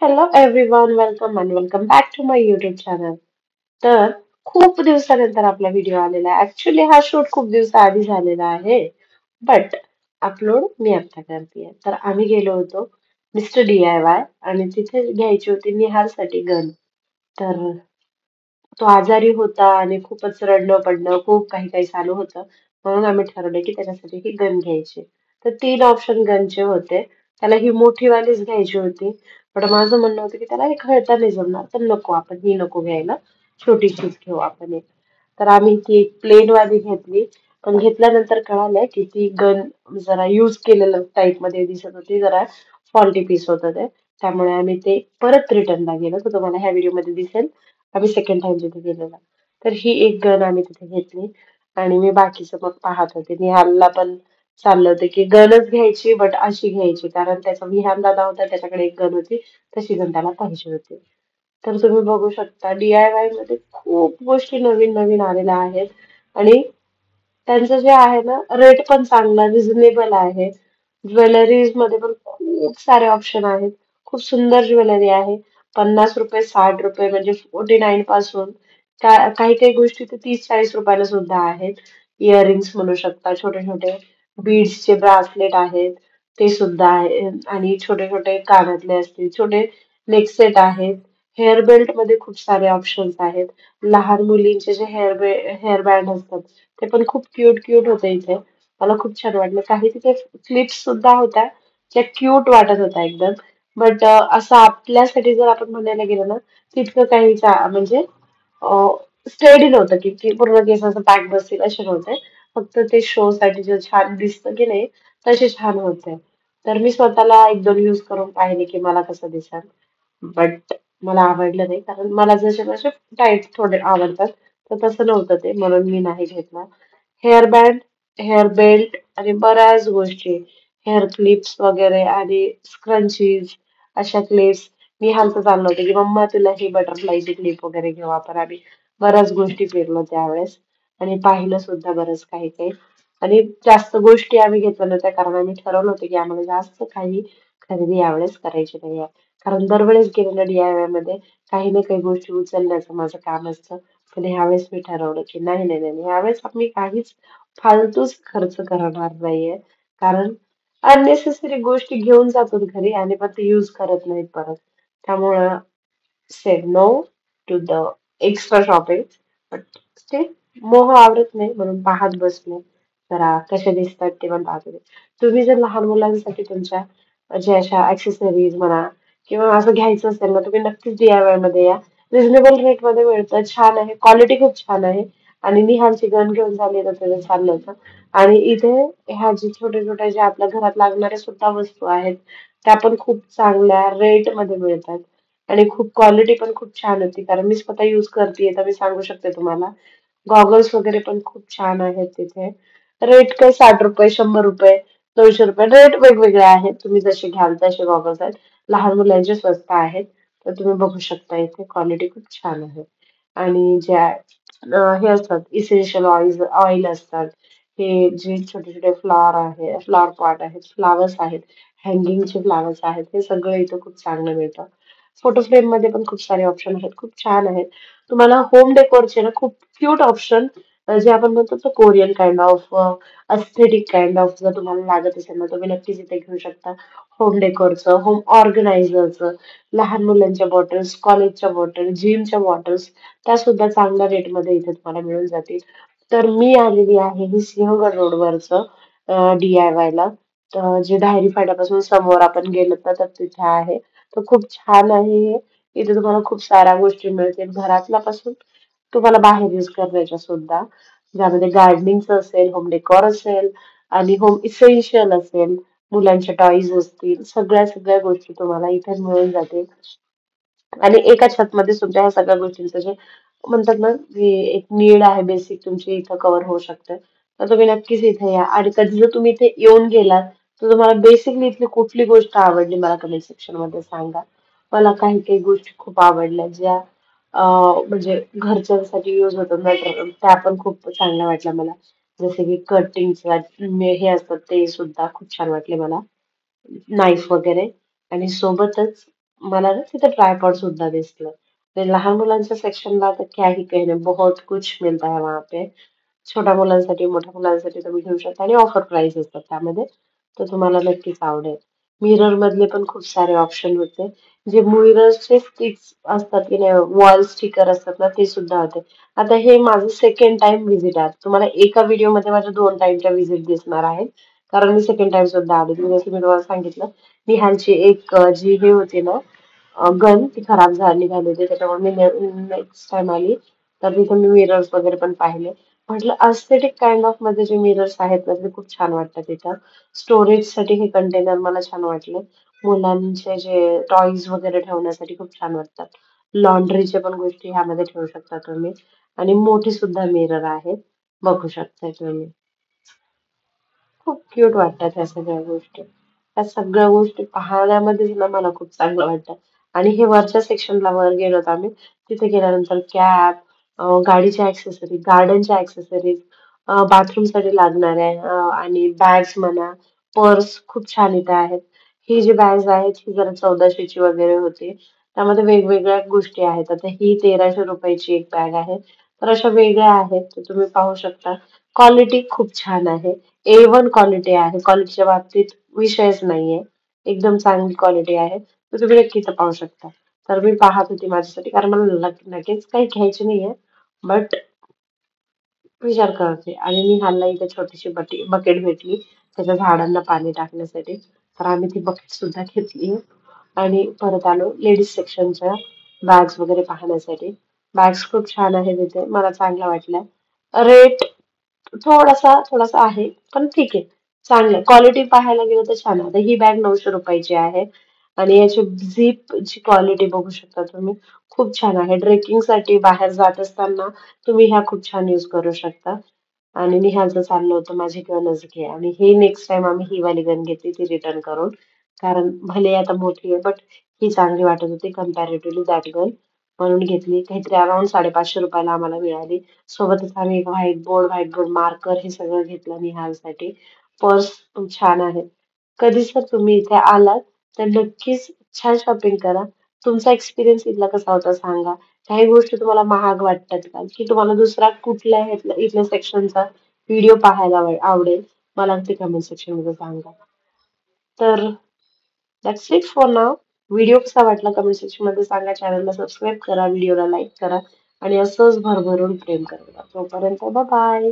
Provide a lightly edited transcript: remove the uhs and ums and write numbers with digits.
Hello everyone, welcome and welcome back to my YouTube channel. तर खूप दिवसानंतर आपला व्हिडिओ आलेला आहे. ऍक्च्युली हा शूट खूप दिवसाआधी झालेला आहे. बट अपलोड मी आता करतेय. तर आम्ही गेलो होतो मिस्टर DIY आणि तिथे घ्यायची होती निहारसाठी गन. तर तो आजारी होता आणि खूपच रडणं पडणं खूप काही काही चालू होतं. म्हणून आम्ही ठरवलं की त्याच्यासाठी ही गन घ्यायची. तर 3 ऑप्शन गनचे होते. त्याला ही मोठी वालीच घ्यायची होती. पण माझं म्हणणं होतं की त्याला हे खेळता नाही जमणार. तर नको आपण ही नको घ्यायला. छोटीशीच घेऊ आपण एक. तर आम्ही ती एक प्लेन वाली घेतली. पण घेतल्यानंतर कळालं की ती गन जरा युज केलेलं टाईप मध्ये दिसत होती. जरा फॉल्टी पीस होतं ते. त्यामुळे आम्ही ते परत रिटर्नला गेलो. तर तुम्हाला ह्या व्हिडिओमध्ये दिसेल. आम्ही सेकंड टाइम तिथे गेलेलो. तर ही एक गन आम्ही तिथे घेतली आणि मी बाकीचं मग पाहत होते. निहालला पण चाललं होतं की गनच घ्यायची बट अशी घ्यायची कारण त्याचा विहान दादा होता त्याच्याकडे एक गन होती तशी गन त्याला पाहिजे होती. तर तुम्ही बघू शकता DIY मध्ये खूप गोष्टी नवीन नवीन आलेल्या आहेत आणि त्यांचं जे आहे ना रेट पण चांगला रिझनेबल आहे. ज्वेलरीज मध्ये पण खूप सारे ऑप्शन आहेत. खूप सुंदर ज्वेलरी आहे. ₹50, ₹60 म्हणजे 49 पासून काही काही गोष्टी तर 30-40 रुपयाला सुद्धा आहेत. इयरिंग्स म्हणू शकता, छोटे छोटे बीड्सचे ब्रासलेट आहेत, ते सुद्धा आहे आणि छोटे छोटे कानातले असतील, छोटे नेक सेट आहेत. हेअर बेल्ट मध्ये खूप सारे ऑप्शन्स आहेत. लहान मुलींचे जे हेअर बँड असतात ते पण खूप क्यूट क्यूट होते इथे. मला खूप छान वाटलं. काही तिथे क्लिप्स सुद्धा होत्या ज्या क्यूट वाटत होत्या एकदम. बट असं आपल्यासाठी जर आपण म्हणायला गेलो ना तितकं काही म्हणजे स्टेडी नव्हतं की पूर्ण केस असं पॅक बसतील असे नव्हते. फक्त ते शो साठी जे छान दिसतं की नाही तसे छान होते. तर मी स्वतःला 1-2 यूज करून पाहिले की मला कसं दिसेल. बट मला आवडलं नाही कारण मला जसे जसे टाईप थोडे आवडतात तर तसं नव्हतं ते म्हणून मी नाही घेतला. हेअर बँड, हेअर बेल्ट आणि बऱ्याच गोष्टी, हेअर क्लिप्स वगैरे आणि स्क्रंचीज अशा क्लिप्स. मी ह्यांचं चाललं होतं की मम्मा तुला ही बटरफ्लायची क्लिप वगैरे घेऊ आपण आम्ही बऱ्याच गोष्टी फिरलो त्यावेळेस आणि पाहिलं सुद्धा बरंच काही काही आणि जास्त गोष्टी आम्ही घेतल्या नव्हत्या कारण आम्ही ठरवलं होतं की आम्हाला जास्त काही खरेदी यावेळेस करायची नाहीये. कारण दरवेळेस गेलेल्या DIY मध्ये काही ना काही गोष्टी उचलण्याचं माझं काम असतं. पण ह्यावेळेस मी ठरवलं की नाही नाही नाही नाही, ह्यावेळेस आम्ही काहीच फालतूच खर्च करणार नाहीये. कारण अननेसेसरी गोष्टी घेऊन जातो घरी आणि पण ते युज करत नाहीत परत. त्यामुळं said no to the extra shopping. But still मोह आवरत नाही म्हणून पाहत बसले. जरा कसे दिसतात ते पण पाहत होते. तुम्ही जर लहान मुलांसाठी तुमच्या जे अशा ऍक्सेसरीज म्हणा किंवा असं घ्यायचं असेल ना तुम्ही नक्कीच DIY मध्ये या. रिझनेबल रेट मध्ये मिळतं. छान आहे. क्वालिटी खूप छान आहे. आणि निहालची गन घेऊन झाली तर त्याचं चाललं होतं. आणि इथे ह्या जे छोटे छोटे जे आपल्या घरात लागणाऱ्या सुद्धा वस्तू आहेत त्या पण खूप चांगल्या रेट मध्ये मिळतात. आणि खूप क्वालिटी पण खूप छान होती कारण मी स्वतः युज करतेय तर मी सांगू शकते तुम्हाला. गॉगल्स वगैरे पण खूप छान आहेत तिथे. रेट काय ₹60, ₹100, ₹200 रेट वेगवेगळे आहेत. तुम्ही जसे घ्याल तसे गॉगल्स आहेत. लहान मुलांचे स्वस्त आहेत. तर तुम्ही बघू शकता इथे क्वालिटी खूप छान आहे. आणि ज्या हे असतात इसेन्शियल ऑइल असतात. हे जे छोटे छोटे फ्लॉवर आहे, फ्लॉवर पॉट आहेत, फ्लावर्स आहेत, हँगिंगचे फ्लावर्स आहेत, हे सगळं इथं खूप चांगलं मिळतं. फोटो फ्रेम मध्ये पण खूप सारे ऑप्शन आहेत. खूप छान आहेत. तुम्हाला होम डेकोरचे ना खूप क्यूट ऑप्शन जे आपण म्हणतो ना Korean kind of aesthetic kind of जर तुम्हाला लागत असेल ना तुम्ही नक्कीच इथे घेऊ शकता. होम डेकोरचं, होम ऑर्गनायझरचं, लहान मुलांच्या बॉटल्स, कॉलेजच्या बॉटल, जिमच्या बॉटल्स त्या सुद्धा चांगल्या रेटमध्ये इथे तुम्हाला मिळून जातील. तर मी आलेली आहे ही सिंहगड रोडवरचं DIY ला. तर जे धायरी फाट्यापासून समोर आपण गेलो ना तर तिथे आहे. तर खूप छान आहे हे. इथे तुम्हाला खूप साऱ्या गोष्टी मिळतील घरातल्या पासून तुम्हाला बाहेर यूज करण्याच्या सुद्धा. ज्यामध्ये गार्डनिंगचं असेल, होम डेकोर असेल आणि होम इसेन्शियल असेल, मुलांचे टॉयज असतील, सगळ्या सगळ्या गोष्टी तुम्हाला इथे मिळून जातील. आणि एका छतमध्ये सुद्धा ह्या सगळ्या गोष्टींचं जे म्हणतात ना की एक नीड आहे बेसिक तुमची इथं कव्हर होऊ शकते. तर तुम्ही नक्कीच इथे या आणि कधी जर तुम्ही इथे येऊन गेलात तर तुम्हाला बेसिकली इथली कुठली गोष्ट आवडली मला कमेंट सेक्शन मध्ये सांगा. मला काही काही गोष्टी खूप आवडल्या ज्या म्हणजे घरच्यांसाठी युज होतात ना तर त्या पण खूप चांगल्या वाटल्या मला. जसे की कटिंगचे हे असतात ते सुद्धा खूप छान वाटले मला. नाईफ वगैरे आणि सोबतच मला ना तिथे ट्रायपॉड सुद्धा दिसलं. ते लहान मुलांच्या सेक्शनला तर क्या ही कहने, बहुत कुछ मिलता है वहां पे. छोट्या मुलांसाठी, मोठ्या मुलांसाठी तुम्ही घेऊ शकता आणि ऑफर प्राइस असतात त्यामध्ये. तर तुम्हाला नक्कीच आवडेल. मिरर मधले पण खूप सारे ऑप्शन होते. जे मिररचे स्टिक्स असतात की नाही, वॉल स्टिकर असतात ना, ते सुद्धा होते. आता हे माझं सेकंड टाइम व्हिजिट आहे. तुम्हाला एका व्हिडिओ मध्ये माझ्या 2 टाइमच्या व्हिजिट दिसणार आहेत. कारण मी सेकंड टाइम सुद्धा आले. जसं मी तुम्हाला सांगितलं, निहालची एक जी हे होती ना, गन ती खराब निघाली होती, त्याच्यामुळे मी नेक्स्ट टाइम आली तर तिथे मी मिरर्स वगैरे पण पाहिले. म्हटलं अस्थेटिक काइंड ऑफ मध्ये जे मिरर्स आहेत ना, ते खूप छान वाटतात तिथं. स्टोरेज साठी हे कंटेनर मला छान वाटले. मुलांचे जे टॉईज वगैरे ठेवण्यासाठी खूप छान वाटतात. लॉन्ड्रीचे पण गोष्टी ह्यामध्ये ठेवू शकता तुम्ही. आणि मोठी सुद्धा मिरर आहेत, बघू शकता तुम्ही. खूप क्यूट वाटतात ह्या सगळ्या गोष्टी. ह्या सगळ्या गोष्टी पाहण्यामध्येच ना मला खूप चांगलं वाटतं. आणि हे वरच्या सेक्शनला वर गेलो होतो आम्ही. तिथे गेल्यानंतर कॅप, गाडीच्या ऍक्सेसरीज, गार्डनच्या ऍक्सेसरीज, बाथरूमसाठी लागणाऱ्या आणि बॅग्स म्हणा, पर्स खूप छान इथे आहेत. ही जी बॅग्स आहेत ही जरा 1400ची वगैरे होती. त्यामध्ये वेगवेगळ्या गोष्टी आहेत. आता ही 1300 रुपयाची एक बॅग आहे. तर अशा वेगळ्या आहेत, तर तुम्ही पाहू शकता. क्वालिटी खूप छान आहे. A1 क्वालिटी आहे. क्वालिटीच्या बाबतीत विषयच नाहीये. एकदम चांगली क्वालिटी आहे. तर तुम्ही नक्कीच पाहू शकता. तर मी पाहत होती माझ्यासाठी, कारण मला लगेच काही घ्यायची नाहीये. बट विचार करते. आणि मी ह्यांना इथे छोटीशी बकेट भेटली त्याच्या झाडांना पाणी टाकण्यासाठी. तर आम्ही ती बकेट सुद्धा घेतली आणि परत आलो लेडीज सेक्शनच्या बॅग्स वगैरे पाहण्यासाठी. बॅग्स खूप छान आहे तिथे. मला चांगला वाटलं. रेट थोडासा आहे, पण ठीक आहे. चांगलं क्वालिटी पाहायला गेलं तर छान आहे. आता ही बॅग 900 रुपयाची आहे आणि याची झिप ची क्वालिटी बघू शकता तुम्ही. खूप छान आहे. ट्रेकिंग साठी बाहेर जात असताना तुम्ही ह्या खूप छान यूज करू शकता. आणि निहालचं चाललं होतं माझी गनच घे, आणि हे नेक्स्ट टाइम आम्ही ही वाली गन घेतली ती रिटर्न करून. कारण भले आता मोठी आहे, बट ही चांगली वाटत होती कम्पॅरेटिव्हली दॅट गन, म्हणून घेतली. काहीतरी अराउंड 550 रुपयाला आम्हाला मिळाली. सोबतच आम्ही एक व्हाईट बोर्ड मार्कर हे सगळं घेतलं निहालसाठी. पर्स पण छान आहे. कधी जर तुम्ही इथे आलात तर नक्कीच छान शॉपिंग करा. तुमचा एक्सपिरियन्स इथला कसा होता सांगा. काही गोष्टी तुम्हाला महाग वाटतात का? की तुम्हाला दुसरा कुठल्या इथल्या सेक्शनचा व्हिडिओ पाहायला आवडेल? मला ते कमेंट सेक्शन मध्ये सांगा. तर that's it for now. Video कसा वाटला कमेंट सेक्शन मध्ये सांगा. चॅनलला सबस्क्राईब करा, व्हिडिओला लाईक करा आणि असंच भरभरून प्रेम करा. तोपर्यंत बाय.